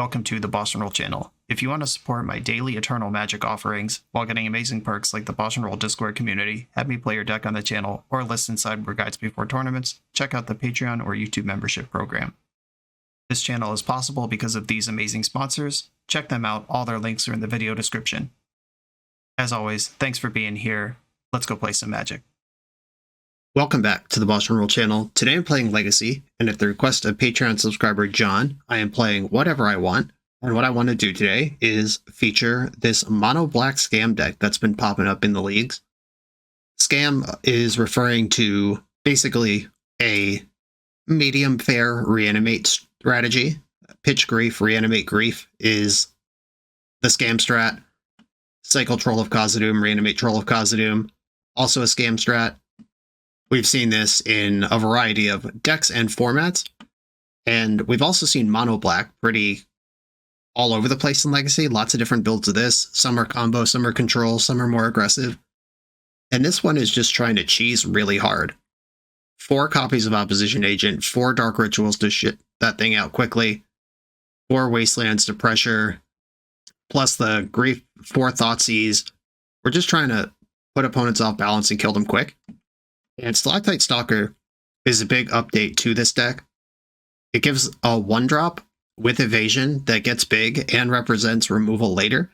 Welcome to the BoshNRoll channel. If you want to support my daily Eternal Magic offerings while getting amazing perks like the BoshNRoll Discord community, have me play your deck on the channel, or listen sideboard guides before tournaments, check out the Patreon or YouTube membership program. This channel is possible because of these amazing sponsors. Check them out, all their links are in the video description. As always, thanks for being here. Let's go play some Magic. Welcome back to the BoshNRoll channel. Today I'm playing Legacy, and at the request of Patreon subscriber John, I am playing whatever I want. And what I want to do today is feature this mono black scam deck that's been popping up in the leagues. Scam is referring to basically a medium fair reanimate strategy. Pitch Grief, Reanimate Grief is the scam strat. Cycle Troll of Khazad-dûm, Reanimate Troll of Khazad-dûm, also a scam strat. We've seen this in a variety of decks and formats, and we've also seen mono black pretty all over the place in Legacy. Lots of different builds of this. Some are combo, some are control, some are more aggressive. And this one is just trying to cheese really hard. 4 copies of Opposition Agent, 4 Dark Rituals to shit that thing out quickly, 4 Wastelands to pressure, plus the Grief, 4 Thoughtseize. We're just trying to put opponents off balance and kill them quick. And Stalactite Stalker is a big update to this deck. It gives a 1-drop with evasion that gets big and represents removal later.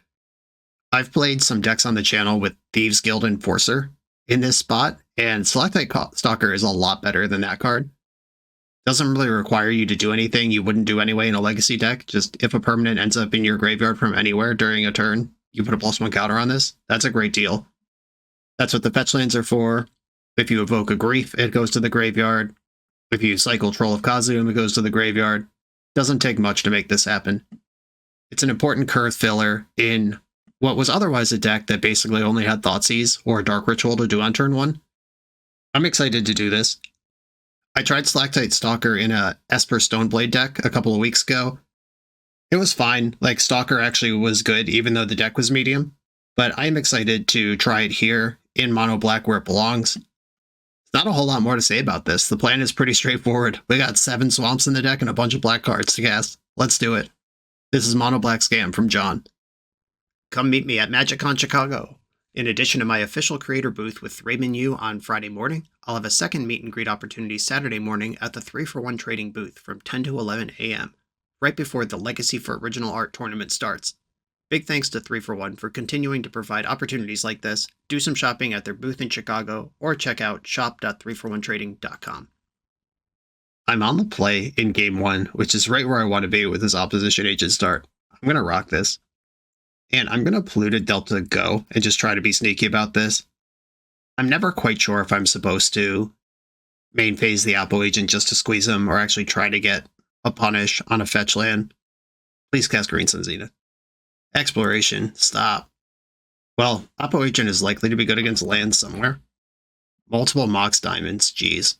I've played some decks on the channel with Thieves Guild Enforcer in this spot, and Stalactite Stalker is a lot better than that card. Doesn't really require you to do anything you wouldn't do anyway in a Legacy deck. Just if a permanent ends up in your graveyard from anywhere during a turn, you put a +1 counter on this. That's a great deal. That's what the fetch lands are for. If you evoke a Grief, it goes to the graveyard. If you cycle Troll of Khazad-dûm, it goes to the graveyard. Doesn't take much to make this happen. It's an important curve filler in what was otherwise a deck that basically only had Thoughtseize or Dark Ritual to do on turn 1. I'm excited to do this. I tried Stalactite Stalker in a Esper Stoneblade deck a couple of weeks ago. It was fine. Like, Stalker actually was good, even though the deck was medium. But I'm excited to try it here in mono black where it belongs. Not a whole lot more to say about this. The plan is pretty straightforward. We got 7 swamps in the deck and a bunch of black cards to cast. Let's do it. This is Mono Black Scam from John. Come meet me at MagicCon Chicago. In addition to my official creator booth with Raymond Yu on Friday morning, I'll have a second meet and greet opportunity Saturday morning at the 3-for-1 trading booth from 10 to 11 a.m., right before the Legacy for Original Art tournament starts. Big thanks to 3-for-1 for continuing to provide opportunities like this. Do some shopping at their booth in Chicago, or check out shop.3for1trading.com. I'm on the play in Game 1, which is right where I want to be with this Opposition Agent start. I'm going to rock this. And I'm going to Polluted Delta go and just try to be sneaky about this. I'm never quite sure if I'm supposed to main phase the Oppo Agent just to squeeze him, or actually try to get a punish on a fetch land. Please cast Green Sun Zenith. Exploration. Stop. Well, Oppo Agent is likely to be good against lands somewhere. Multiple Mox Diamonds. Jeez.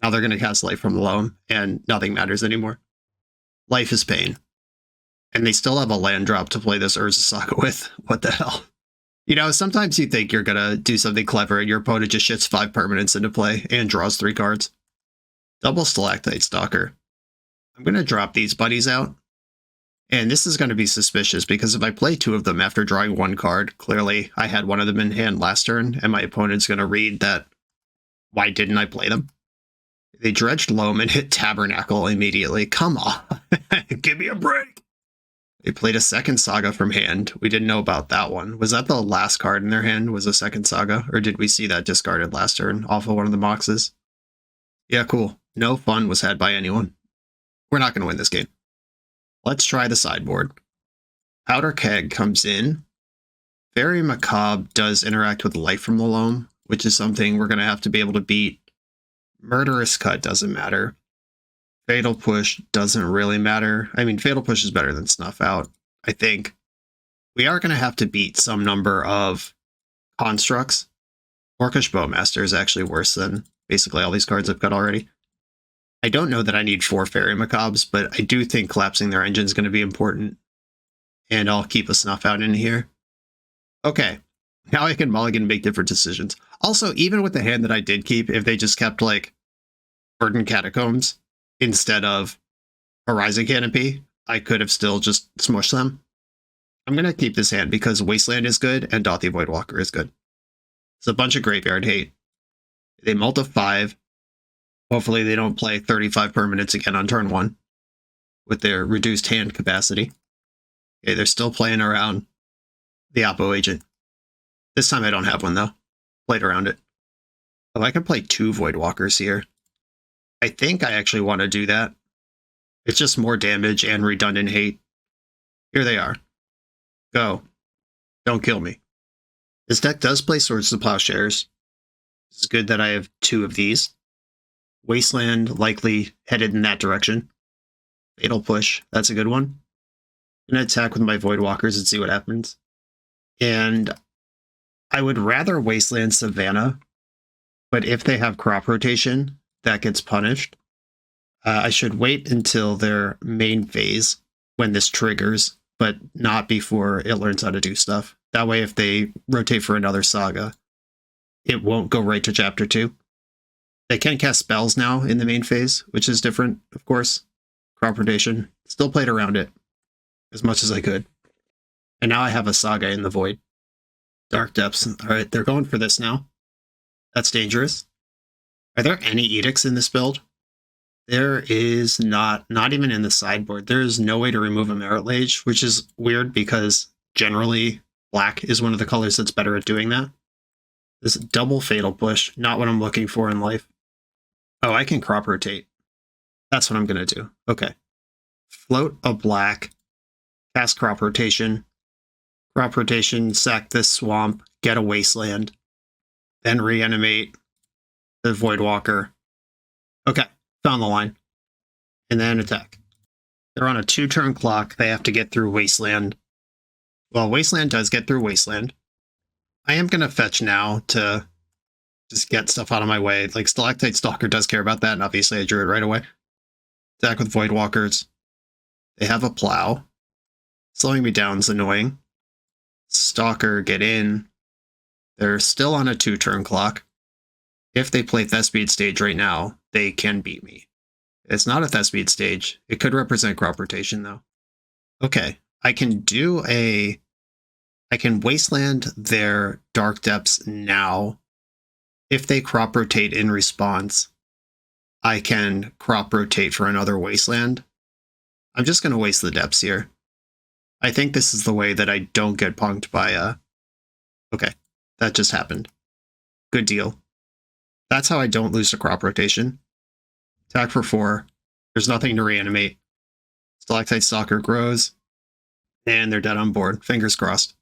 Now they're going to cast Life from Loam, and nothing matters anymore. Life is pain. And they still have a land drop to play this Urza Saga with. What the hell? You know, sometimes you think you're going to do something clever, and your opponent just shits 5 permanents into play and draws 3 cards. Double Stalactite Stalker. I'm going to drop these buddies out. And this is going to be suspicious, because if I play 2 of them after drawing 1 card, clearly I had one of them in hand last turn, and my opponent's going to read that, why didn't I play them? They dredged Loam and hit Tabernacle immediately. Come on. Give me a break. They played a second Saga from hand. We didn't know about that one. Was that the last card in their hand, was a second Saga? Or did we see that discarded last turn off of one of the boxes? Yeah, cool. No fun was had by anyone. We're not going to win this game. Let's try the sideboard. Powder Keg comes in. Very Macabre does interact with Life from the Loam, which is something we're going to have to be able to beat. Murderous Cut doesn't matter. Fatal Push doesn't really matter. I mean, Fatal Push is better than Snuff Out, I think. We are going to have to beat some number of constructs. Orcish Bowmaster is actually worse than basically all these cards I've got already. I don't know that I need 4 Fairy Macabres, but I do think collapsing their engine is going to be important. And I'll keep a Snuff Out in here. Okay, now I can mulligan and make different decisions. Also, even with the hand that I did keep, if they just kept, like, Verdant Catacombs instead of Horizon Canopy, I could have still just smushed them. I'm going to keep this hand because Wasteland is good and Dauthi Voidwalker is good. It's a bunch of graveyard hate. They multi 5. Hopefully they don't play 35 permanents again on turn 1 with their reduced hand capacity. Okay, they're still playing around the Oppo agent. This time I don't have one though. Played around it. Oh, I can play 2 Voidwalkers here. I think I actually want to do that. It's just more damage and redundant hate. Here they are. Go. Don't kill me. This deck does play Swords to Plowshares. It's good that I have 2 of these. Wasteland likely headed in that direction. Fatal Push, that's a good one. I'm going to attack with my Voidwalkers and see what happens. And I would rather Wasteland Savannah, but if they have crop rotation, that gets punished. I should wait until their main phase when this triggers, but not before it learns how to do stuff. That way, if they rotate for another saga, it won't go right to Chapter 2. They can cast spells now in the main phase, which is different, of course. Crop rotation. Still played around it as much as I could. And now I have a saga in the void. Dark Depths. All right, they're going for this now. That's dangerous. Are there any edicts in this build? There is not even in the sideboard. There is no way to remove a Merit Lage, which is weird because generally black is one of the colors that's better at doing that. This double Fatal Push, not what I'm looking for in life. Oh, I can crop rotate. That's what I'm going to do. Okay. Float a black, cast crop rotation. Crop rotation, sack this swamp, get a Wasteland, then reanimate the Voidwalker. Okay, found the line. And then attack. They're on a 2-turn clock. They have to get through Wasteland. Well, Wasteland does get through Wasteland. I am going to fetch now to just get stuff out of my way. Like, Stalactite Stalker does care about that, and obviously I drew it right away. Attack with Voidwalkers. They have a plow. Slowing me down is annoying. Stalker, get in. They're still on a 2-turn clock. If they play Thespied Stage right now, they can beat me. It's not a Thespied Stage. It could represent crop rotation, though. Okay, I can Wasteland their Dark Depths now. If they crop rotate in response, I can crop rotate for another Wasteland. I'm just going to waste the Depths here. I think this is the way that I don't get punked by Okay, that just happened. Good deal. That's how I don't lose to crop rotation. Attack for 4. There's nothing to reanimate. Stalactite Stalker grows. And they're dead on board. Fingers crossed.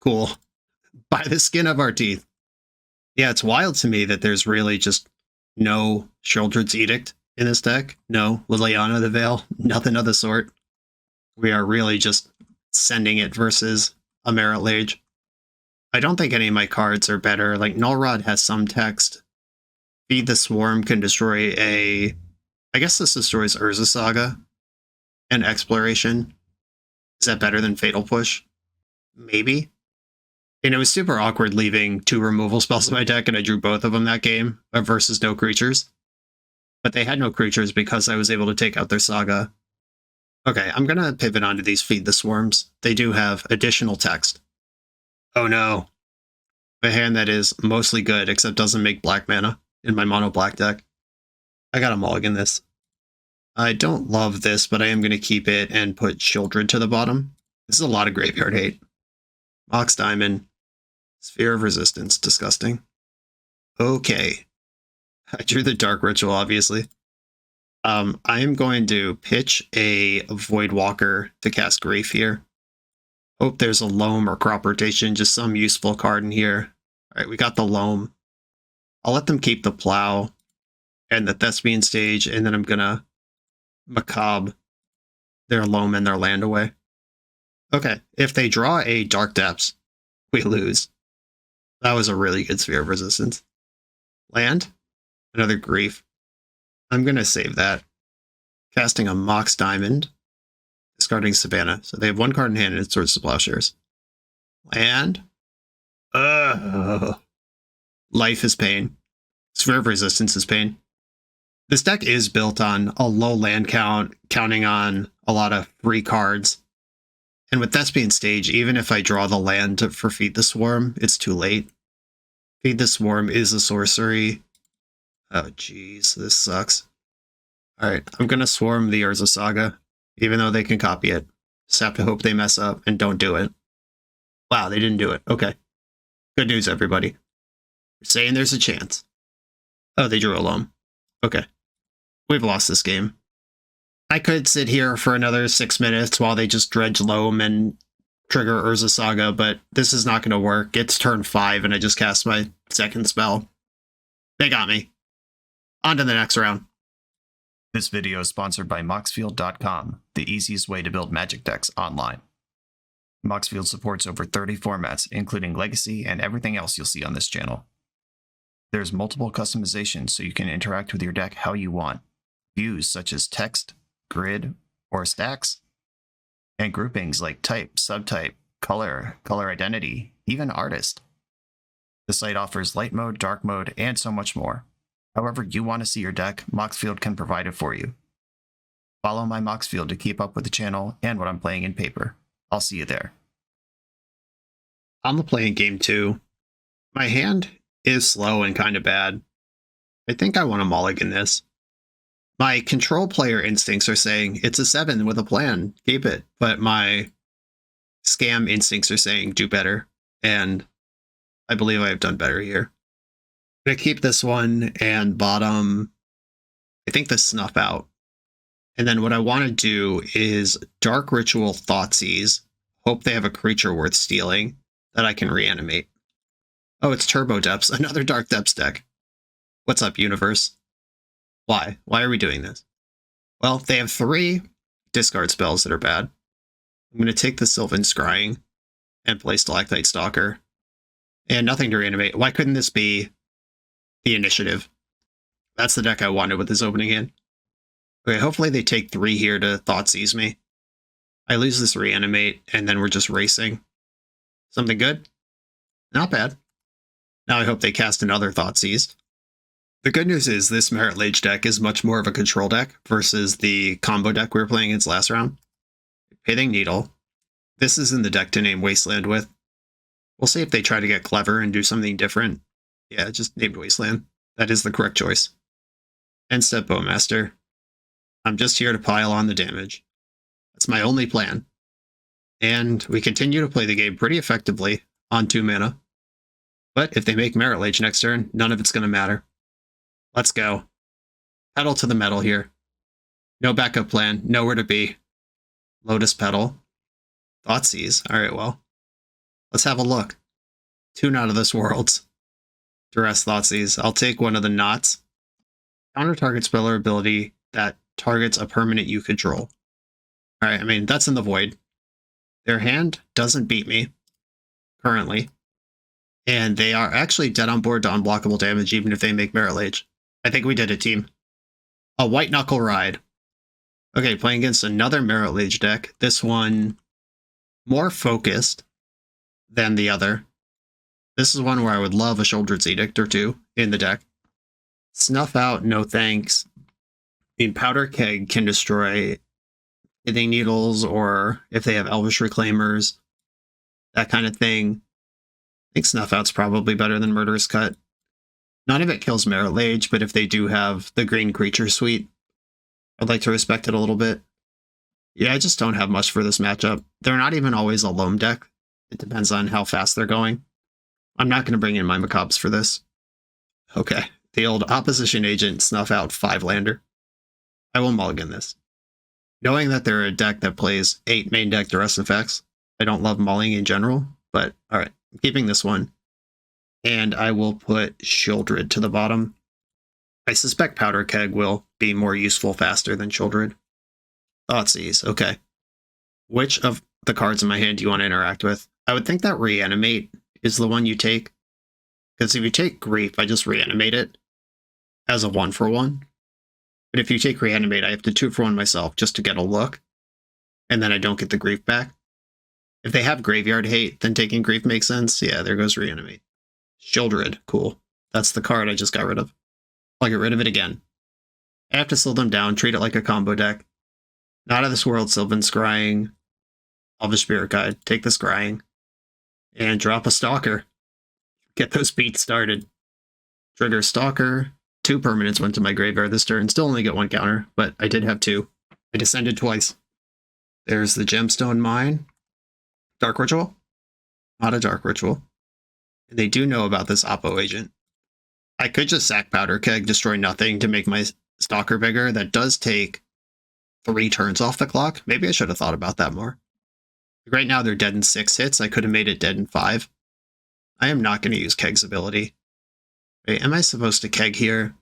Cool. By the skin of our teeth. Yeah, it's wild to me that there's really just no Sheoldred's Edict in this deck. No Liliana the Veil. Nothing of the sort. We are really just sending it versus a Merit Lage. I don't think any of my cards are better. Like, Null Rod has some text. Feed the Swarm can destroy a... I guess this destroys Urza Saga and Exploration. Is that better than Fatal Push? Maybe. And it was super awkward leaving 2 removal spells in my deck, and I drew both of them that game versus no creatures. But they had no creatures because I was able to take out their Saga. Okay, I'm going to pivot onto these Feed the Swarms. They do have additional text. Oh no. A hand that is mostly good, except doesn't make black mana in my mono black deck. I got to mulligan this. I don't love this, but I am going to keep it and put Sheoldred to the bottom. This is a lot of graveyard hate. Mox Diamond. Sphere of Resistance. Disgusting. Okay. I drew the Dark Ritual, obviously. I am going to pitch a Voidwalker to cast Grief here. Hope there's a Loam or Crop Rotation, just some useful card in here. Alright, we got the Loam. I'll let them keep the Plow and the Thespian Stage, and then I'm gonna Macabre their Loam and their land away. Okay, if they draw a Dark Depths, we lose. That was a really good Sphere of Resistance. Land? Another Grief. I'm going to save that. Casting a Mox Diamond. Discarding Savannah. So they have 1 card in hand and it's Swords to Plowshares. Land. Life is pain. Sphere of Resistance is pain. This deck is built on a low land count, counting on a lot of free cards. And with Thespian Stage, even if I draw the land for Feed the Swarm, it's too late. Feed the Swarm is a sorcery. Oh, jeez, this sucks. Alright, I'm going to Swarm the Urza Saga, even though they can copy it. Just have to hope they mess up and don't do it. Wow, they didn't do it. Okay. Good news, everybody. We're saying there's a chance. Oh, they drew a loam. Okay. We've lost this game. I could sit here for another 6 minutes while they just dredge loam and trigger Urza Saga, but this is not going to work. It's turn 5 and I just cast my second spell. They got me. On to the next round. This video is sponsored by Moxfield.com, the easiest way to build Magic decks online. Moxfield supports over 30 formats, including Legacy and everything else you'll see on this channel. There's multiple customizations so you can interact with your deck how you want. Views such as text, grid, or stacks, and groupings like type, subtype, color, color identity, even artist. The site offers light mode, dark mode, and so much more. However you want to see your deck, Moxfield can provide it for you. Follow my Moxfield to keep up with the channel and what I'm playing in paper. I'll see you there. I'm playing game 2. My hand is slow and kind of bad. I think I want to mulligan this. My control player instincts are saying it's a 7 with a plan, keep it. But my scam instincts are saying do better. And I believe I have done better here. I'm going to keep this one and bottom, I think, the Snuff Out. And then what I want to do is Dark Ritual Thoughtseize. Hope they have a creature worth stealing that I can reanimate. Oh, it's Turbo Depths, another Dark Depths deck. What's up, universe? Why? Why are we doing this? Well, they have 3 discard spells that are bad. I'm going to take the Sylvan Scrying and play Stalactite Stalker. And nothing to reanimate. Why couldn't this be the Initiative? That's the deck I wanted with this opening hand. Okay, hopefully they take 3 here to Thoughtseize me. I lose this Reanimate, and then we're just racing. Something good? Not bad. Now I hope they cast another Thoughtseize. The good news is this Merit Lage deck is much more of a control deck versus the combo deck we were playing against last round. Pithing Needle. This is in the deck to name Wasteland with. We'll see if they try to get clever and do something different. Yeah, just named Wasteland. That is the correct choice. End step Bowmaster. I'm just here to pile on the damage. That's my only plan. And we continue to play the game pretty effectively on 2 mana. But if they make Merit Lage next turn, none of it's going to matter. Let's go. Pedal to the metal here. No backup plan. Nowhere to be. Lotus Petal. Thoughtseize. Alright, well. Let's have a look. 2 out of this world. Duress Thoughtseize. I'll take one of the knots. Counter target spell or ability that targets a permanent you control. Alright, I mean, that's in the void. Their hand doesn't beat me. Currently. And they are actually dead on board to unblockable damage even if they make Merit Lage. I think we did it, team. A White Knuckle Ride. Okay, playing against another Merit Lage deck. This one more focused than the other. This is one where I would love a Shouldered Edict or 2 in the deck. Snuff Out, no thanks. I mean, Powder Keg can destroy Pithing Needles, or if they have Elvish Reclaimers, that kind of thing. I think Snuff Out's probably better than Murderous Cut. None of it kills Merit Lage, but if they do have the green creature suite, I'd like to respect it a little bit. Yeah, I just don't have much for this matchup. They're not even always a loam deck. It depends on how fast they're going. I'm not going to bring in my Macabres for this. Okay, the old Opposition Agent Snuff Out 5-lander. I will mulligan this. Knowing that they're a deck that plays 8 main deck Duress effects, I don't love mulling in general, but alright, I'm keeping this one. And I will put Shieldred to the bottom. I suspect Powder Keg will be more useful faster than Shieldred. Thoughtseize, okay. Which of the cards in my hand do you want to interact with? I would think that Reanimate is the one you take. Because if you take Grief, I just reanimate it as a 1-for-1. But if you take Reanimate, I have to 2-for-1 myself just to get a look. And then I don't get the Grief back. If they have Graveyard Hate, then taking Grief makes sense. Yeah, there goes Reanimate. Shieldred, cool. That's the card I just got rid of. I'll get rid of it again. I have to slow them down, treat it like a combo deck. Out of this world, Sylvan Scrying. Elvish Spirit Guide. Take the Scrying. And drop a Stalker. Get those beats started. Trigger Stalker. 2 permanents went to my graveyard this turn. Still only get 1 counter, but I did have 2. I descended twice. There's the Gemstone Mine. Dark Ritual. Not a Dark Ritual. And they do know about this Oppo agent. I could just sack Powder Keg, destroy nothing to make my Stalker bigger. That does take 3 turns off the clock. Maybe I should have thought about that more. Right now they're dead in 6 hits. I could have made it dead in 5. I am not going to use Keg's ability. Wait, am I supposed to Keg here?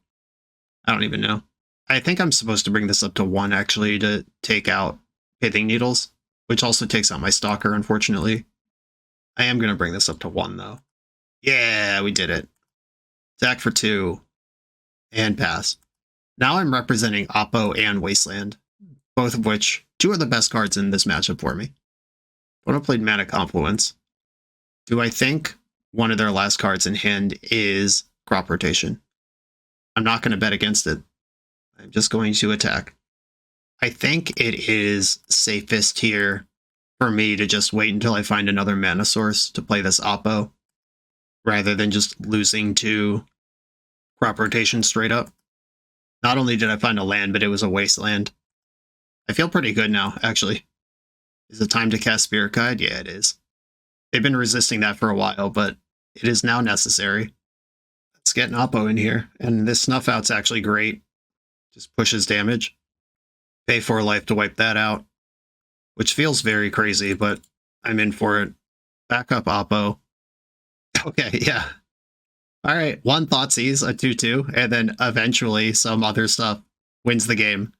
I don't even know. I think I'm supposed to bring this up to 1 actually to take out Pithing Needles, which also takes out my Stalker, unfortunately. I am going to bring this up to 1 though. Yeah, we did it. Attack for 2. And pass. Now I'm representing Oppo and Wasteland, both of which, 2 are the best cards in this matchup for me. Opponent played Mana Confluence. Do I think one of their last cards in hand is Crop Rotation? I'm not going to bet against it. I'm just going to attack. I think it is safest here for me to just wait until I find another mana source to play this Oppo, rather than just losing to Crop Rotation straight up. Not only did I find a land, but it was a Wasteland. I feel pretty good now, actually. Is it time to cast Spirit Guide? Yeah, it is. They've been resisting that for a while, but it is now necessary. Let's get an Oppo in here. And this Snuff Out's actually great. Just pushes damage. Pay 4 life to wipe that out. Which feels very crazy, but I'm in for it. Back up Oppo. Okay, yeah. Alright, 1 Thoughtseize, a 2-2, and then eventually some other stuff wins the game.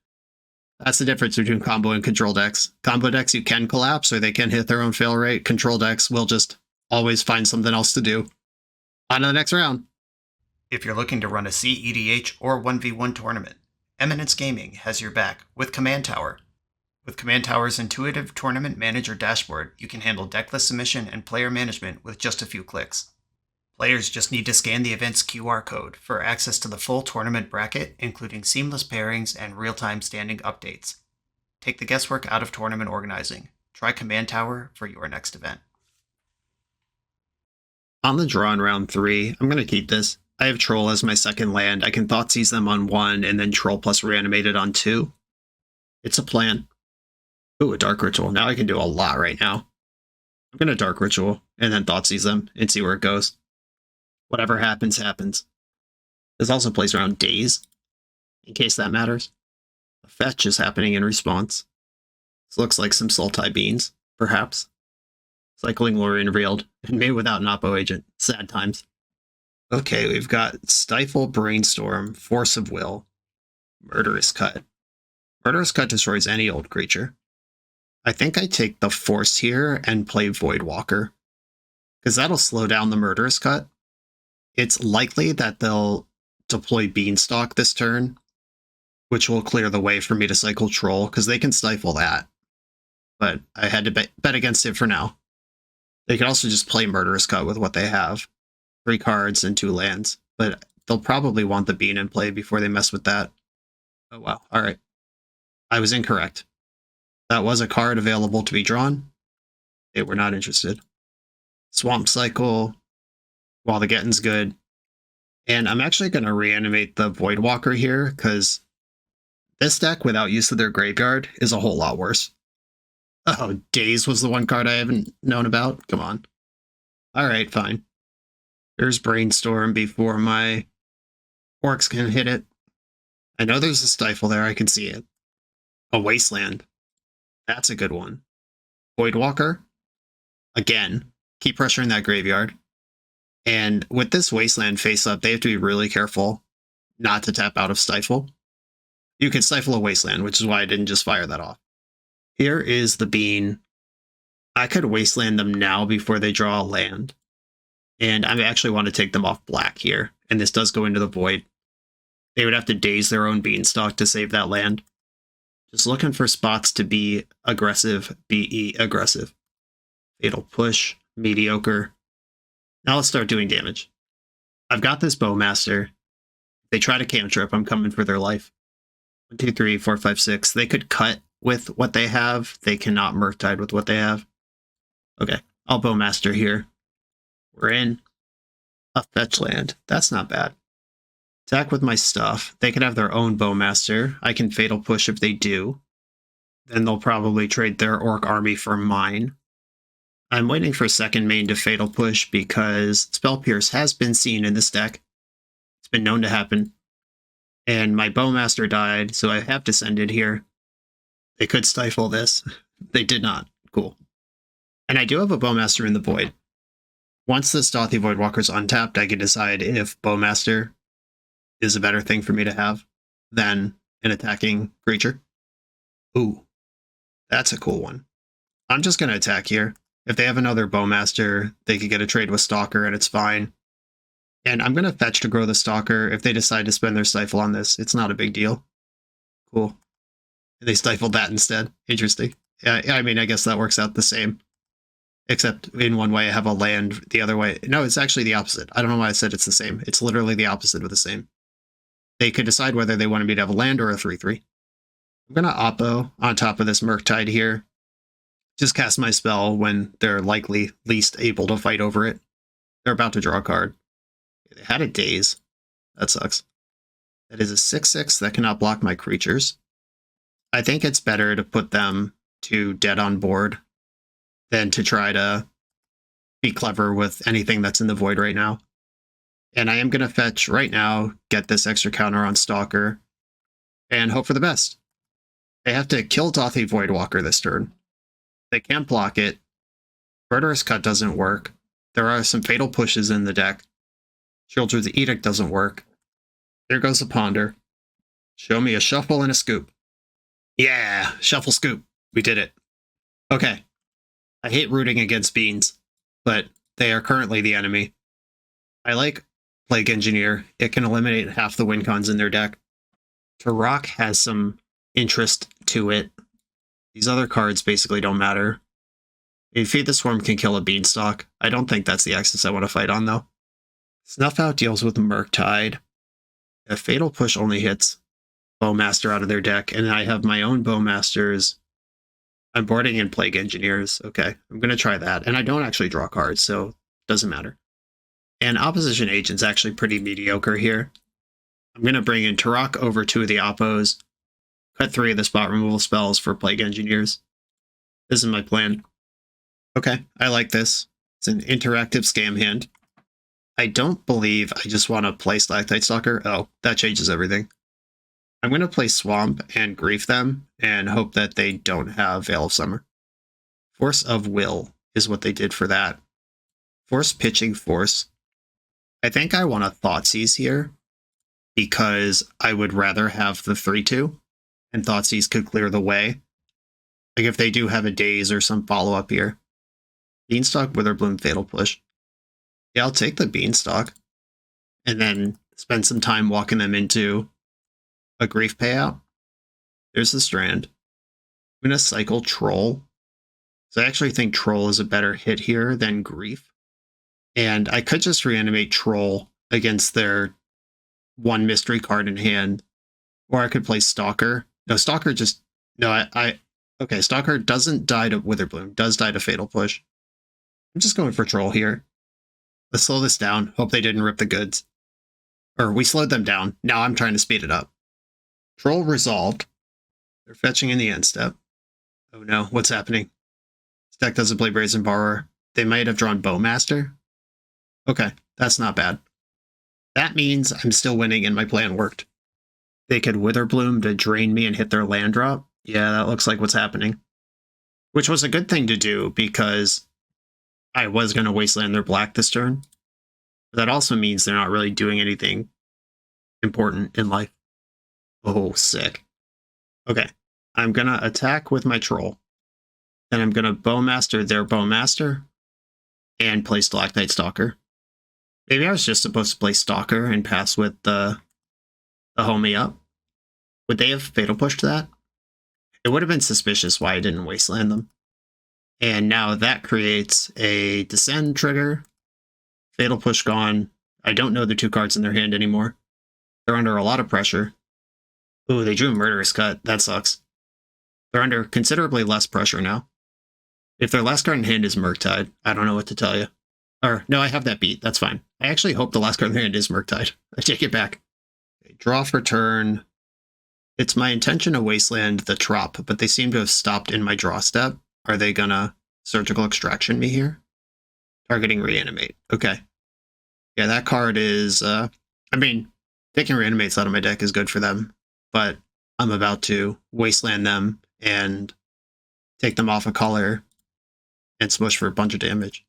That's the difference between combo and control decks. Combo decks you can collapse or they can hit their own fail rate. Control decks will just always find something else to do. On to the next round. If you're looking to run a CEDH or 1v1 tournament, Eminence Gaming has your back with Command Tower. With Command Tower's intuitive tournament manager dashboard, you can handle decklist submission and player management with just a few clicks. Players just need to scan the event's QR code for access to the full tournament bracket, including seamless pairings and real-time standing updates. Take the guesswork out of tournament organizing. Try Command Tower for your next event. On the draw in round 3, I'm going to keep this. I have Troll as my second land. I can Thoughtseize them on 1 and then Troll plus Reanimated on 2. It's a plan. Ooh, a Dark Ritual. Now I can do a lot right now. I'm going to Dark Ritual and then Thoughtseize them and see where it goes. Whatever happens, happens. This also plays around Daze, in case that matters. A fetch is happening in response. This looks like some Sultai Beans, perhaps. Cycling Lorien Reeled, and maybe without an Oppo agent. Sad times. Okay, we've got Stifle, Brainstorm, Force of Will, Murderous Cut. Murderous Cut destroys any old creature. I think I take the Force here and play Voidwalker, because that'll slow down the Murderous Cut. It's likely that they'll deploy Beanstalk this turn, which will clear the way for me to cycle Troll, because they can stifle that. But I had to bet against it for now. They could also just play Murderous Cut with what they have. 3 cards and 2 lands. But they'll probably want the Bean in play before they mess with that. Oh wow, alright. I was incorrect. That was a card available to be drawn. They were not interested. Swamp Cycle, while the getting's good. And I'm actually going to reanimate the Voidwalker here, because this deck without use of their graveyard is a whole lot worse. Oh, Daze was the one card I haven't known about? Come on. Alright, fine. There's Brainstorm before my Orcs can hit it. I know there's a Stifle there, I can see it. A Wasteland. That's a good one. Voidwalker. Again, keep pressuring that graveyard. And with this Wasteland face up, they have to be really careful not to tap out of Stifle. You can Stifle a Wasteland, which is why I didn't just fire that off. Here is the Bean. I could Wasteland them now before they draw a land. And I actually want to take them off black here. And this does go into the Void. They would have to Daze their own Beanstalk to save that land. Just looking for spots to be aggressive, BE aggressive. Fatal Push, mediocre. Now let's start doing damage. I've got this Bowmaster. They try to cantrip, I'm coming for their life. 1, 2, 3, 4, 5, 6. They could cut with what they have. They cannot Murktide with what they have. Okay, I'll Bowmaster here. We're in. A fetch land. That's not bad. Attack with my stuff. They can have their own Bowmaster. I can Fatal Push if they do. Then they'll probably trade their Orc army for mine. I'm waiting for second main to Fatal Push because Spell Pierce has been seen in this deck. It's been known to happen. And my Bowmaster died, so I have descended here. They could stifle this. They did not. Cool. And I do have a Bowmaster in the Void. Once this Stothy Voidwalker's untapped, I can decide if Bowmaster is a better thing for me to have than an attacking creature. Ooh, that's a cool one. I'm just going to attack here. If they have another Bowmaster, they could get a trade with Stalker and it's fine. And I'm going to fetch to grow the Stalker. If they decide to spend their Stifle on this, it's not a big deal. Cool. They stifled that instead. Interesting. Yeah, I mean, I guess that works out the same. Except in one way I have a land, the other way... No, it's actually the opposite. I don't know why I said it's the same. It's literally the opposite of the same. They could decide whether they wanted me to have a land or a 3/3. I'm going to Oppo on top of this Murktide here. Just cast my spell when they're likely least able to fight over it. They're about to draw a card. They had a Daze. That sucks. That is a 6/6 that cannot block my creatures. I think it's better to put them to dead on board than to try to be clever with anything that's in the void right now. And I am going to fetch right now, get this extra counter on Stalker, and hope for the best. They have to kill Stothy Voidwalker this turn. They can't block it. Murderous Cut doesn't work. There are some fatal pushes in the deck. Children's Edict doesn't work. There goes the Ponder. Show me a shuffle and a scoop. Yeah, shuffle scoop. We did it. Okay. I hate rooting against beans, but they are currently the enemy. I like Plague Engineer. It can eliminate half the win cons in their deck. Turok has some interest to it. These other cards basically don't matter. Feed the Swarm can kill a Beanstalk. I don't think that's the axis I want to fight on, though. Snuff Out deals with Murktide. A Fatal Push only hits Bowmaster out of their deck, and I have my own Bowmasters. I'm boarding in Plague Engineers. Okay, I'm going to try that. And I don't actually draw cards, so it doesn't matter. And Opposition Agent's actually pretty mediocre here. I'm going to bring in Turok over 2 of the Oppos, cut 3 of the spot removal spells for Plague Engineers. This is my plan. Okay, I like this. It's an interactive scam hand. I don't believe I just want to play Stalactite Stalker. Oh, that changes everything. I'm going to play Swamp and Grief them and hope that they don't have Veil of Summer. Force of Will is what they did for that. Force Pitching Force. I think I want a Thoughtseize here because I would rather have the 3/2 and Thoughtseize could clear the way. Like if they do have a Daze or some follow-up here. Beanstalk, Witherbloom, Fatal Push. Yeah, I'll take the Beanstalk and then spend some time walking them into a Grief payout. There's the Strand. I'm going to cycle Troll. So I actually think Troll is a better hit here than Grief. And I could just reanimate Troll against their 1 mystery card in hand. Or I could play Stalker. No, Stalker just... No, okay, Stalker doesn't die to Witherbloom. Does die to Fatal Push. I'm just going for Troll here. Let's slow this down. Hope they didn't rip the goods. Or we slowed them down. Now I'm trying to speed it up. Troll resolved. They're fetching in the end step. Oh no, what's happening? This deck doesn't play Brazen Borrower. They might have drawn Bowmaster. Okay, that's not bad. That means I'm still winning and my plan worked. They could Witherbloom to drain me and hit their land drop. Yeah, that looks like what's happening. Which was a good thing to do because I was going to wasteland their black this turn. But that also means they're not really doing anything important in life. Oh, sick. Okay, I'm going to attack with my Troll. Then I'm going to Bowmaster their Bowmaster and play Stalactite Stalker. Maybe I was just supposed to play Stalker and pass with the homie up. Would they have Fatal Pushed that? It would have been suspicious why I didn't wasteland them. And now that creates a Descend trigger. Fatal Push gone. I don't know the 2 cards in their hand anymore. They're under a lot of pressure. Ooh, they drew Murderous Cut. That sucks. They're under considerably less pressure now. If their last card in hand is Murktide, I don't know what to tell you. Or, no, I have that beat. That's fine. I actually hope the last card in hand is Murktide. I take it back. Okay, draw for turn. It's my intention to wasteland the Trop, but they seem to have stopped in my draw step. Are they gonna surgical extraction me here? Targeting Reanimate. Okay. Yeah, that card is, I mean, taking Reanimates out of my deck is good for them, but I'm about to wasteland them and take them off a color and smush for a bunch of damage.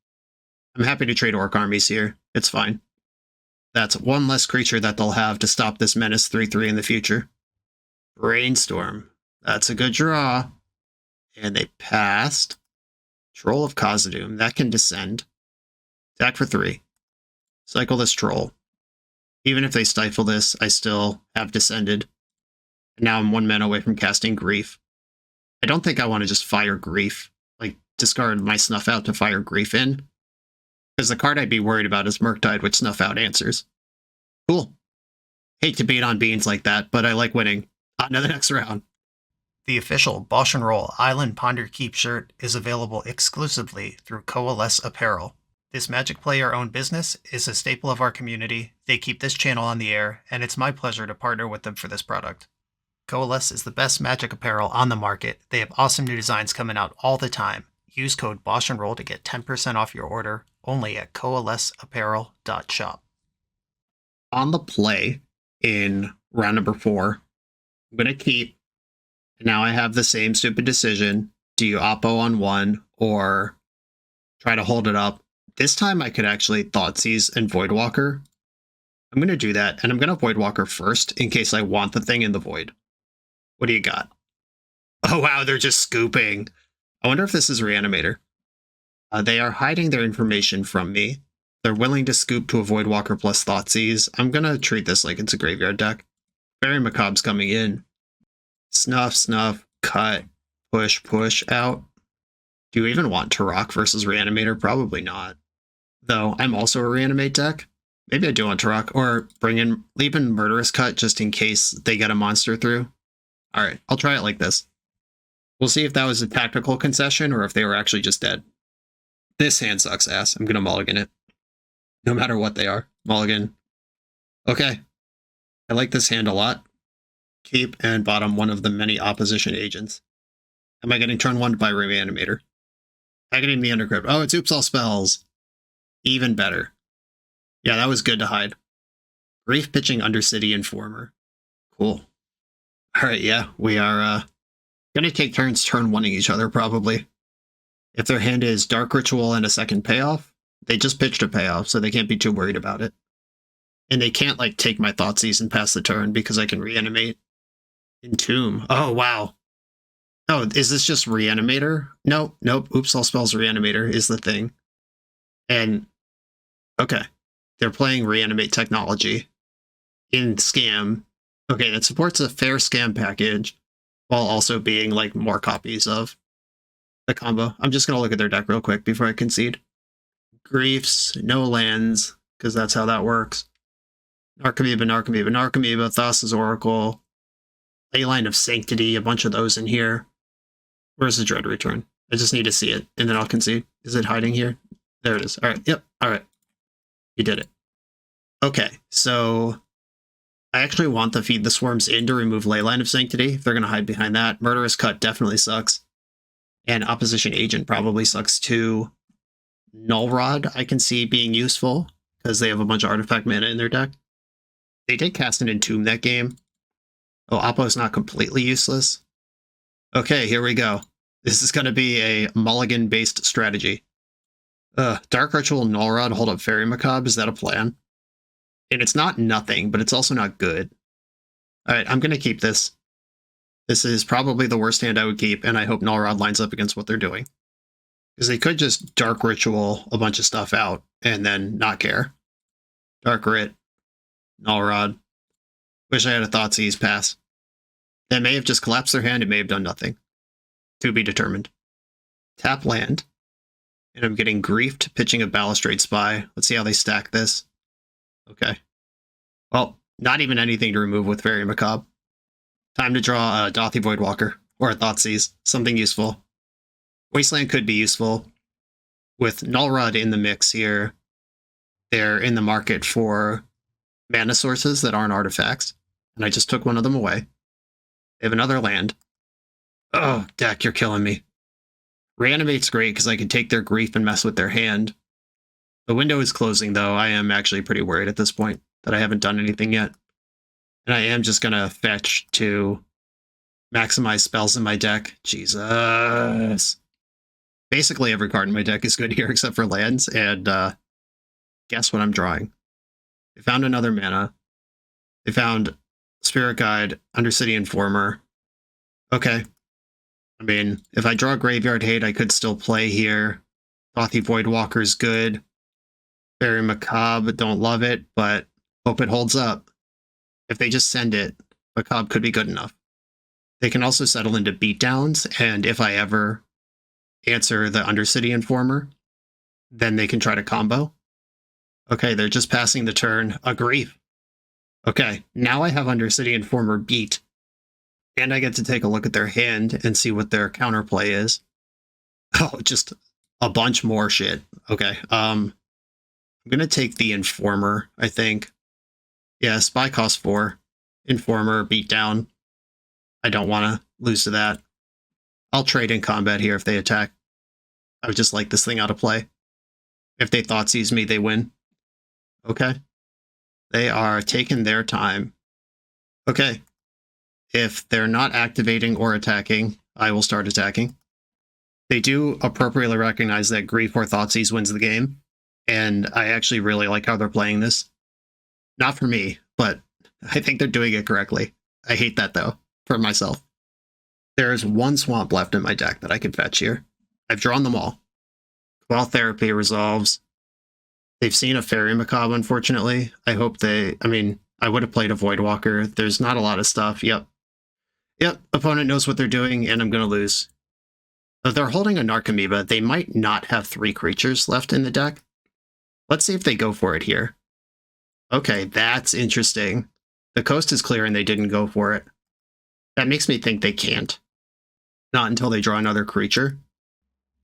I'm happy to trade Orc armies here. It's fine. That's one less creature that they'll have to stop this Menace 3/3 in the future. Brainstorm. That's a good draw. And they passed. Troll of Khazad-dûm. That can descend. Attack for 3. Cycle this Troll. Even if they stifle this, I still have descended. And now I'm 1 mana away from casting Grief. I don't think I want to just fire Grief. Like, discard my Snuff Out to fire Grief in. Because the card I'd be worried about is Murktide, which Snuff Out answers. Cool. Hate to beat on beans like that, but I like winning. On to the next round. The official BoshNRoll Island Ponder Keep shirt is available exclusively through Coalesce Apparel. This Magic player-owned business is a staple of our community. They keep this channel on the air, and it's my pleasure to partner with them for this product. Coalesce is the best Magic apparel on the market. They have awesome new designs coming out all the time. Use code BoshNRoll to get 10% off your order, only at coalesceapparel.shop. On the play in round number 4, I'm going to keep. Now I have the same stupid decision. Do you oppo on 1 or try to hold it up? This time I could actually Thoughtseize and Voidwalker. I'm going to do that, and I'm going to Voidwalker first in case I want the thing in the void. What do you got? Oh wow, they're just scooping. I wonder if this is Reanimator. They are hiding their information from me. They're willing to scoop to a Voidwalker plus Thoughtseize. I'm going to treat this like it's a graveyard deck. Very Macabre's coming in. Snuff, snuff, cut, push, push, out. Do you even want Turok versus Reanimator? Probably not. Though, I'm also a Reanimate deck. Maybe I do want Turok, or leave in Murderous Cut just in case they get a monster through. Alright, I'll try it like this. We'll see if that was a tactical concession, or if they were actually just dead. This hand sucks ass. I'm gonna mulligan it. No matter what they are. Mulligan. Okay. I like this hand a lot. Keep and bottom one of the many opposition agents. Am I getting turn 1 by Reanimator? Targeting the Undercrypt. Oh, it's Oops All Spells. Even better. Yeah, that was good to hide. Grief pitching Undercity Informer. Cool. Alright, yeah, we are gonna take turns turn 1ing each other, probably. If their hand is Dark Ritual and a second payoff, they just pitched a payoff, so they can't be too worried about it. And they can't, like, take my Thoughtseize and pass the turn because I can Reanimate. Entomb. Oh, wow. Oh, is this just Reanimator? Nope, nope. Oops, All Spells Reanimator is the thing. And, okay. They're playing Reanimate technology in Scam. Okay, that supports a fair Scam package while also being, like, more copies of the combo. I'm just going to look at their deck real quick before I concede. Griefs, no lands, because that's how that works. Narcomoeba, Narcomoeba, Narcomoeba, Thassa's Oracle, Leyline of Sanctity, a bunch of those in here. Where's the Dread Return? I just need to see it, and then I'll concede. Is it hiding here? There it is. All right, yep, all right. You did it. Okay, so I actually want to feed the Swarms in to remove Leyline of Sanctity. If they're going to hide behind that. Murderous Cut definitely sucks. And Opposition Agent probably sucks too. Null Rod I can see being useful, because they have a bunch of artifact mana in their deck. They did cast an Entomb that game. Oh, Oppo's not completely useless. Okay, here we go. This is going to be a mulligan-based strategy. Dark Ritual, Null Rod, hold up Fairy Macabre. Is that a plan? And it's not nothing, but it's also not good. Alright, I'm going to keep this. This is probably the worst hand I would keep, and I hope Null Rod lines up against what they're doing. Because they could just Dark Ritual a bunch of stuff out, and then not care. Dark Rit, Null Rod. Wish I had a Thoughtseize pass. That may have just collapsed their hand, it may have done nothing. To be determined. Tap land. And I'm getting griefed, pitching a Balustrade Spy. Let's see how they stack this. Okay. Well, not even anything to remove with Fairy Macabre. Time to draw a Dothy Voidwalker. or a Thoughtseize, something useful. Wasteland could be useful. With Null Rod in the mix here, they're in the market for mana sources that aren't artifacts, and I just took one of them away. They have another land. Oh, deck, you're killing me. Reanimate's great because I can take their grief and mess with their hand. The window is closing, though. I am actually pretty worried at this point that I haven't done anything yet. And I am just going to fetch to maximize spells in my deck. Jesus. Basically every card in my deck is good here except for lands, and guess what I'm drawing? They found another mana. They found Spirit Guide, Undercity Informer. Okay. I mean, if I draw Graveyard Hate, I could still play here. Thothy Voidwalker's good. Very Macabre, don't love it, but hope it holds up. If they just send it, Macabre could be good enough. They can also settle into beatdowns, and if I ever answer the Undercity Informer, then they can try to combo. Okay, they're just passing the turn. A grief. Okay, now I have Undercity Informer beat, and I get to take a look at their hand and see what their counterplay is. Oh, just a bunch more shit. Okay, I'm gonna take the Informer, I think. Yeah, Spy costs 4. Informer, beatdown. I don't want to lose to that. I'll trade in combat here if they attack. I would just like this thing out of play. If they Thoughtseize me, they win. Okay. They are taking their time. Okay. If they're not activating or attacking, I will start attacking. They do appropriately recognize that Grief or Thoughtseize wins the game, and I actually really like how they're playing this. Not for me, but I think they're doing it correctly. I hate that, though, for myself. There's one swamp left in my deck that I could fetch here. I've drawn them all. Quell Therapy resolves. They've seen a Fairy Macabre, unfortunately. I hope they... I mean, I would have played a Voidwalker. There's not a lot of stuff. Yep. Yep, opponent knows what they're doing, and I'm going to lose. If they're holding a Narcomoeba, they might not have 3 creatures left in the deck. Let's see if they go for it here. Okay, that's interesting. The coast is clear and they didn't go for it. That makes me think they can't. Not until they draw another creature.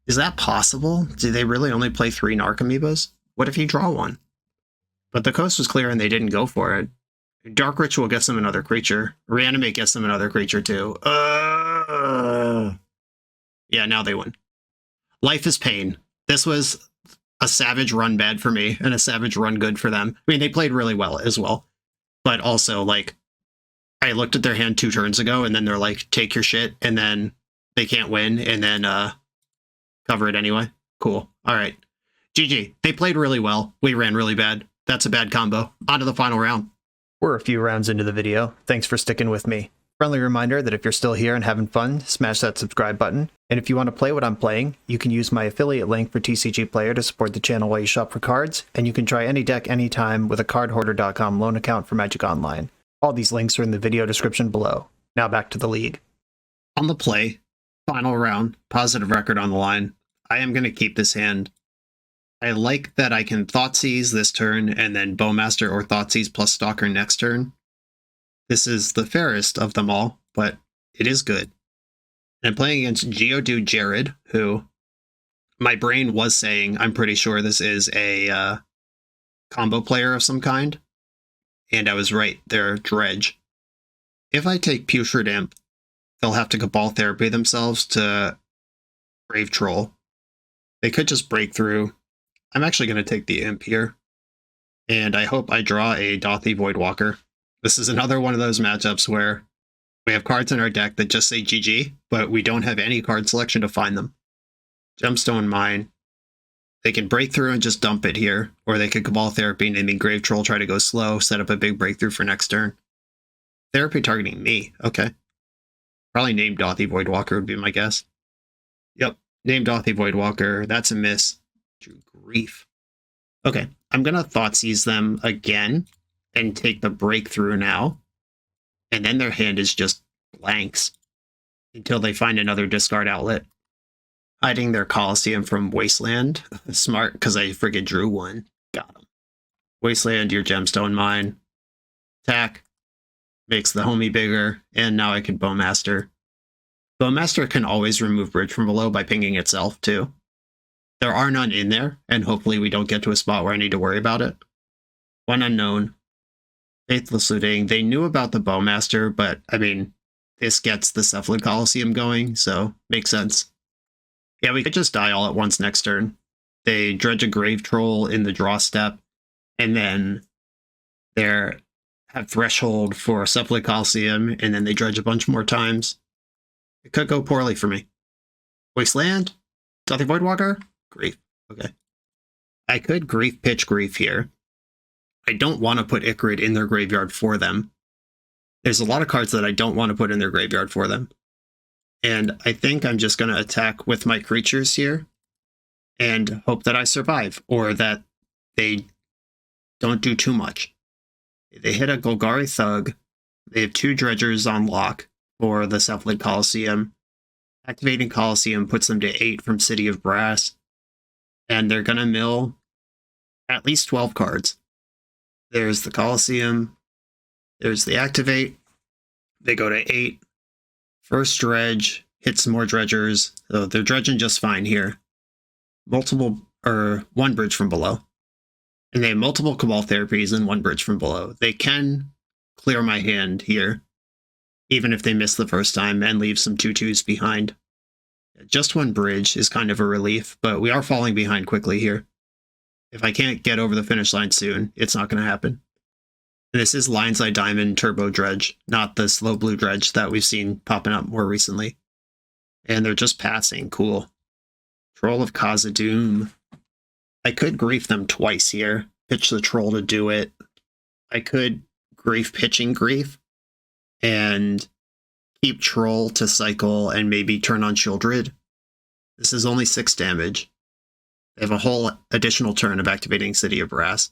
Is that possible? Do they really only play 3 Narcomoebas? What if you draw one? But the coast was clear and they didn't go for it. Dark Ritual gets them another creature. Reanimate gets them another creature too. Yeah, now they win. Life is pain. This was a savage run bad for me and a savage run good for them. I mean, they played really well as well. But also, like, I looked at their hand 2 turns ago and then they're like, take your shit, and then they can't win, and then cover it anyway. Cool. All right. GG. They played really well. We ran really bad. That's a bad combo. On to the final round. We're a few rounds into the video. Thanks for sticking with me. Friendly reminder that if you're still here and having fun, smash that subscribe button. And if you want to play what I'm playing, you can use my affiliate link for TCG Player to support the channel while you shop for cards, and you can try any deck anytime with a cardhoarder.com loan account for Magic Online. All these links are in the video description below. Now back to the league. On the play, final round, positive record on the line. I am going to keep this hand. I like that I can Thoughtseize this turn and then Bowmaster or Thoughtseize plus Stalker next turn. This is the fairest of them all, but it is good. And I'm playing against Geodude Jared, who my brain was saying I'm pretty sure this is a combo player of some kind. And I was right, they're Dredge. If I take Putrid Imp, they'll have to Cabal Therapy themselves to Brave Troll. They could just break through. I'm actually going to take the Imp here. And I hope I draw a Thothy Voidwalker. This is another one of those matchups where we have cards in our deck that just say GG, but we don't have any card selection to find them. Gemstone Mine. They can break through and just dump it here, or they could Cabal Therapy, naming Grave Troll, try to go slow, set up a big breakthrough for next turn. Therapy targeting me. Okay. Probably name Thothy Voidwalker would be my guess. Yep. Name Thothy Voidwalker. That's a miss. Drew Grief. Okay. I'm going to Thoughtseize them again and take the breakthrough now. And then their hand is just blanks until they find another discard outlet. Hiding their Coliseum from Wasteland. Smart, because I friggin' drew one. Got him. Wasteland, your Gemstone Mine. Attack. Makes the homie bigger. And now I can Bowmaster. Bowmaster can always remove Bridge from below by pinging itself, too. There are none in there, and hopefully we don't get to a spot where I need to worry about it. One unknown. Faithless Looting. They knew about the Bowmaster, but, I mean, this gets the Cephalid Coliseum going, so makes sense. Yeah, we could just die all at once next turn. They dredge a Grave Troll in the draw step, and then they have Threshold for Cephalid Coliseum, and then they dredge a bunch more times. It could go poorly for me. Wasteland? Stealthy Voidwalker? Grief. Okay. I could Grief pitch Grief here. I don't want to put Ichrid in their graveyard for them. There's a lot of cards that I don't want to put in their graveyard for them. And I think I'm just going to attack with my creatures here and hope that I survive, or that they don't do too much. They hit a Golgari Thug. They have 2 Dredgers on lock for the Cephalid Coliseum. Activating Coliseum puts them to 8 from City of Brass. And they're going to mill at least 12 cards. There's the Coliseum. There's the Activate. They go to 8. First Dredge hits some more Dredgers. So they're dredging just fine here. One Bridge from below. And they have multiple Cabal Therapies and 1 Bridge from below. They can clear my hand here, even if they miss the first time and leave some 2/2s behind. Just 1 Bridge is kind of a relief, but we are falling behind quickly here. If I can't get over the finish line soon, it's not going to happen. And this is Lionside Diamond Turbo Dredge, not the slow blue dredge that we've seen popping up more recently. And they're just passing. Cool. Troll of Khazad-dûm. I could Grief them twice here. Pitch the Troll to do it. I could Grief pitching Grief and keep Troll to cycle and maybe turn on Shieldred. This is only 6 damage. They have a whole additional turn of activating City of Brass.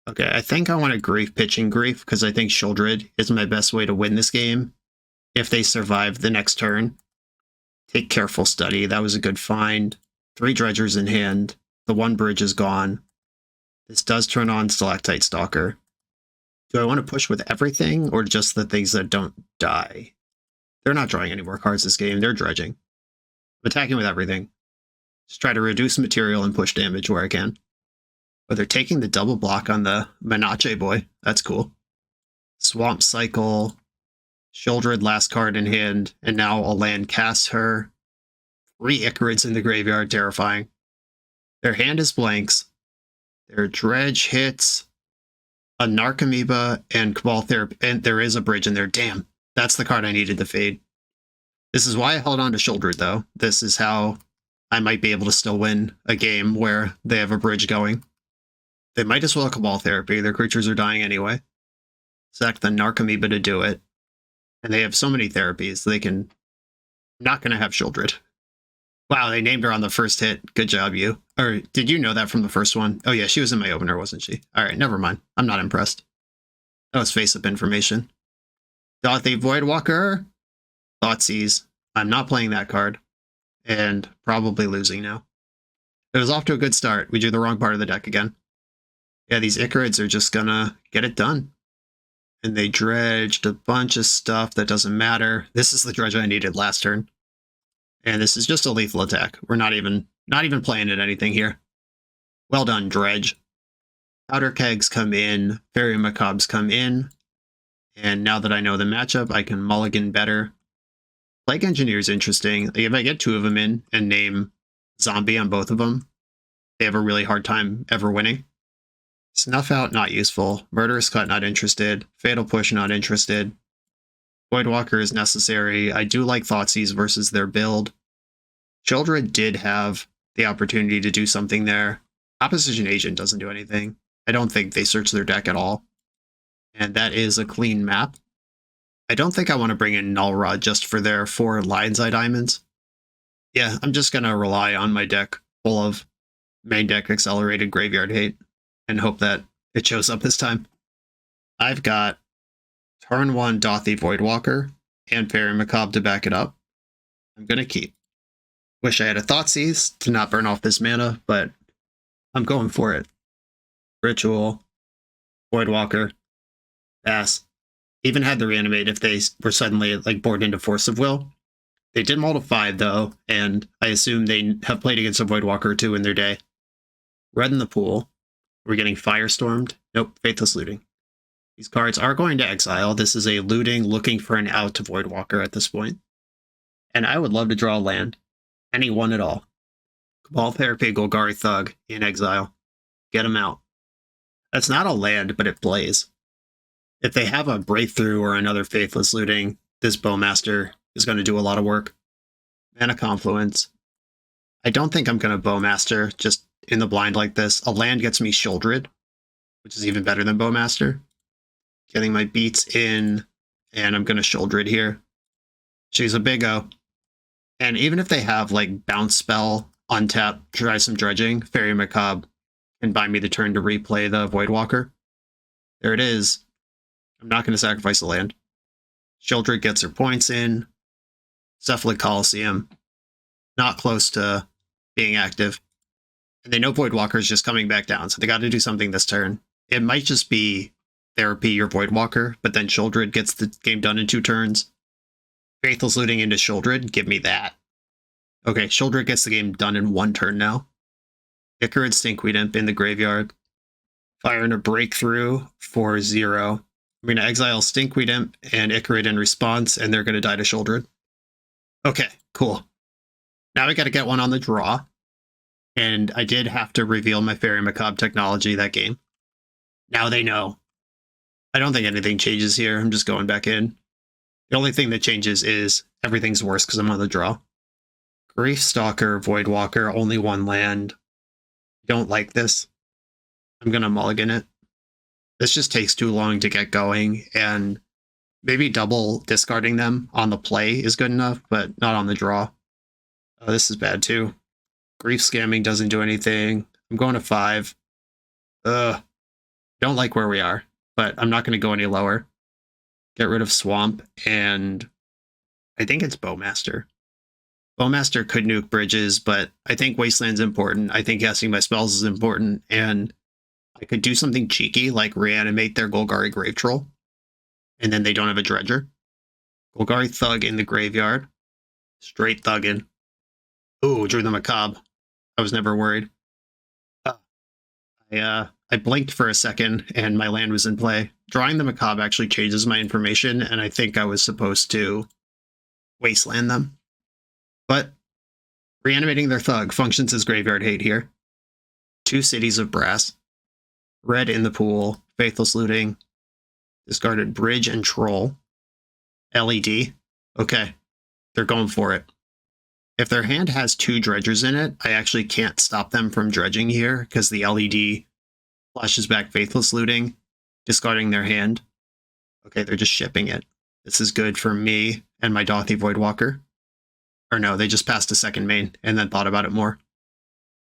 Okay, I think I want to Grief pitching Grief because I think Shieldred is my best way to win this game if they survive the next turn. Take Careful Study. That was a good find. 3 Dredgers in hand. The 1 Bridge is gone. This does turn on Stalactite Stalker. Do I want to push with everything or just the things that don't die? They're not drawing any more cards this game. They're dredging. I'm attacking with everything. Just try to reduce material and push damage where I can. But they're taking the double block on the Menache boy. That's cool. Swamp Cycle. Shieldred last card in hand. And now a land casts her. 3 Ichorids in the graveyard. Terrifying. Their hand is blanks. Their dredge hits a Narcomoeba and Cabal Therapy. And there is a bridge in there. Damn. That's the card I needed to fade. This is why I held on to Shieldred, though. This is how I might be able to still win a game where they have a bridge going. They might as well have Cabal Therapy. Their creatures are dying anyway. Sack the Narcomoeba to do it. And they have so many therapies, they can... Not going to have Shieldred. Wow, they named her on the first hit. Good job, you. Or did you know that from the first one? Oh yeah, she was in my opener, wasn't she? Alright, never mind. I'm not impressed. That was face-up information. Stealthy Voidwalker. Thoughtseize. I'm not playing that card. And probably losing now. It was off to a good start. We drew the wrong part of the deck again. Yeah, these Ichorids are just gonna get it done. And they dredged a bunch of stuff that doesn't matter. This is the dredge I needed last turn. And this is just a lethal attack. We're not even playing at anything here. Well done, Dredge. Powder Kegs come in. Fairy Macabres come in. And now that I know the matchup, I can mulligan better. Plague Engineer is interesting. If I get 2 of them in and name Zombie on both of them, they have a really hard time ever winning. Snuff Out, not useful. Murderous Cut, not interested. Fatal Push, not interested. Voidwalker is necessary. I do like Thoughtseize versus their build. Shieldred did have the opportunity to do something there. Opposition Agent doesn't do anything. I don't think they search their deck at all. And that is a clean map. I don't think I want to bring in Null Rod just for their 4 Lion's Eye Diamonds. Yeah, I'm just going to rely on my deck full of main deck accelerated graveyard hate and hope that it shows up this time. I've got turn 1 Dothy Voidwalker and Fairy Macabre to back it up. I'm going to keep. Wish I had a Thoughtseize to not burn off this mana, but I'm going for it. Ritual, Voidwalker, pass. Even had the Reanimate if they were suddenly like bored into Force of Will. They did mull to 5, though, and I assume they have played against a Voidwalker or 2 in their day. Red in the pool. We're getting Firestormed. Nope, Faithless Looting. These cards are going to exile. This is a looting looking for an out to Voidwalker at this point. And I would love to draw a land. Any one at all. Cabal Therapy, Golgari Thug in exile. Get him out. That's not a land, but it plays. If they have a Breakthrough or another Faithless Looting, this Bowmaster is going to do a lot of work. Mana Confluence. I don't think I'm going to Bowmaster just in the blind like this. A land gets me Shieldred, which is even better than Bowmaster. Getting my beats in, and I'm going to Shieldred here. She's a big O. And even if they have like Bounce Spell, untap, try some Dredging, Fairy Macabre can buy me the turn to replay the Voidwalker. There it is. I'm not going to sacrifice a land. Shieldred gets her points in. Cephalic Coliseum. Not close to being active. And they know Voidwalker is just coming back down, so they got to do something this turn. It might just be Therapy or Voidwalker, but then Shieldred gets the game done in 2 turns. Faithless Looting into Shieldred, give me that. Okay, Shieldred gets the game done in 1 turn now. Icarid Stinkweed Imp in the graveyard. Fire in a Breakthrough for 0. I'm going to exile Stinkweed Imp and Icarid in response, and they're going to die to Shieldred. Okay, cool. Now we got to get one on the draw. And I did have to reveal my Fairy Macabre technology that game. Now they know. I don't think anything changes here. I'm just going back in. The only thing that changes is everything's worse because I'm on the draw. Grief Stalker, Voidwalker, only 1 land. Don't like this. I'm going to mulligan it. This just takes too long to get going, and maybe double discarding them on the play is good enough, but not on the draw. Oh, this is bad too. Grief Scamming doesn't do anything. I'm going to 5. Don't like where we are, but I'm not going to go any lower. Get rid of Swamp, and I think it's Bowmaster. Bowmaster could nuke bridges, but I think Wasteland's important. I think casting my spells is important, and I could do something cheeky like reanimate their Golgari Grave Troll, and then they don't have a Dredger. Golgari Thug in the graveyard. Straight thuggin'. Ooh, drew the Macabre. I was never worried. I blinked for a second, and my land was in play. Drawing the Macabre actually changes my information, and I think I was supposed to Wasteland them. But reanimating their Thug functions as graveyard hate here. 2 Cities of Brass. Red in the pool. Faithless Looting. Discarded Bridge and Troll. LED. Okay. They're going for it. If their hand has 2 Dredgers in it, I actually can't stop them from dredging here because the LED flashes back Faithless Looting, discarding their hand. Okay, they're just shipping it. This is good for me and my Dauthi Voidwalker. Or no, they just passed a second main and then thought about it more.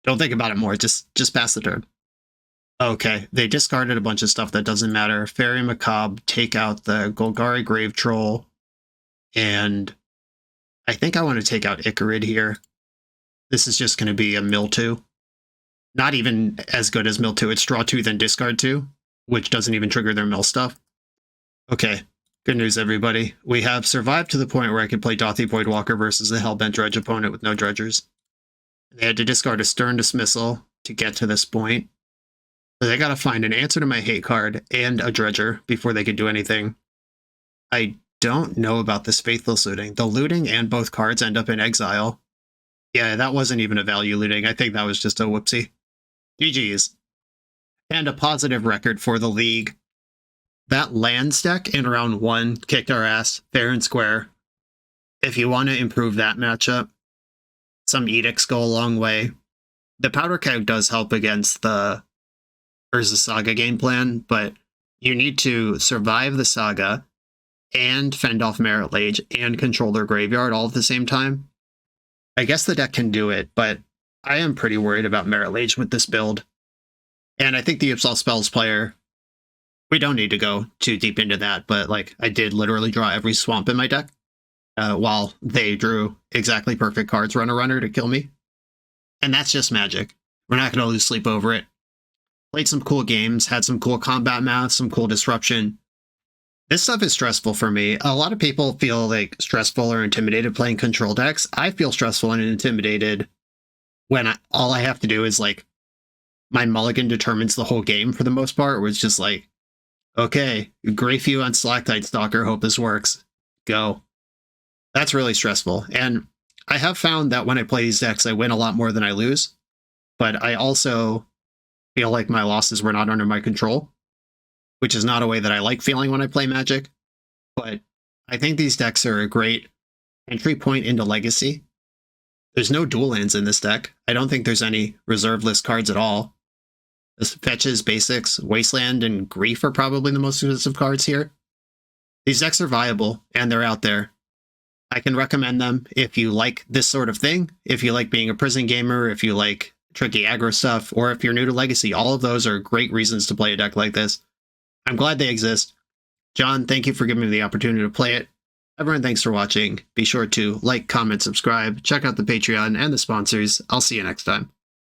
Don't think about it more, just pass the turn. Okay, they discarded a bunch of stuff that doesn't matter. Fairy Macabre, take out the Golgari Grave Troll, and I think I want to take out Icarid here. This is just going to be a mill 2. Not even as good as mill 2. It's draw 2, then discard 2, which doesn't even trigger their mill stuff. Okay, good news, everybody. We have survived to the point where I could play Dauthi Voidwalker versus a Hellbent Dredge opponent with no Dredgers. They had to discard a Stern Dismissal to get to this point. So they got to find an answer to my hate card and a Dredger before they could do anything. I don't know about this Faithless Looting. The looting and both cards end up in exile. Yeah, that wasn't even a value looting. I think that was just a whoopsie. GG's. And a positive record for the league. That lands deck in round 1 kicked our ass fair and square. If you want to improve that matchup, some edicts go a long way. The Powder Keg does help against the Urza Saga game plan, but you need to survive the Saga and fend off Merit Lage and control their graveyard all at the same time. I guess the deck can do it, but I am pretty worried about Merit Lage with this build. And I think the Ipsal Spells player, we don't need to go too deep into that, but like I did literally draw every swamp in my deck while they drew exactly perfect cards runner to kill me. And that's just magic. We're not going to lose sleep over it. Played some cool games, had some cool combat math, some cool disruption. This stuff is stressful for me. A lot of people feel like stressful or intimidated playing control decks. I feel stressful and intimidated when all I have to do is like my mulligan determines the whole game for the most part, where it's just like, okay, great view on Stalactite Stalker, hope this works. Go. That's really stressful. And I have found that when I play these decks, I win a lot more than I lose. But I also feel like my losses were not under my control, which is not a way that I like feeling when I play Magic. But I think these decks are a great entry point into Legacy. There's no dual lands in this deck. I don't think there's any reserve list cards at all. This fetches, basics, Wasteland, and Grief are probably the most expensive cards here. These decks are viable, and they're out there. I can recommend them if you like this sort of thing, if you like being a prison gamer, if you like tricky aggro stuff, or if you're new to Legacy. All of those are great reasons to play a deck like this. I'm glad they exist. John, thank you for giving me the opportunity to play it. Everyone, thanks for watching. Be sure to like, comment, subscribe, check out the Patreon and the sponsors. I'll see you next time.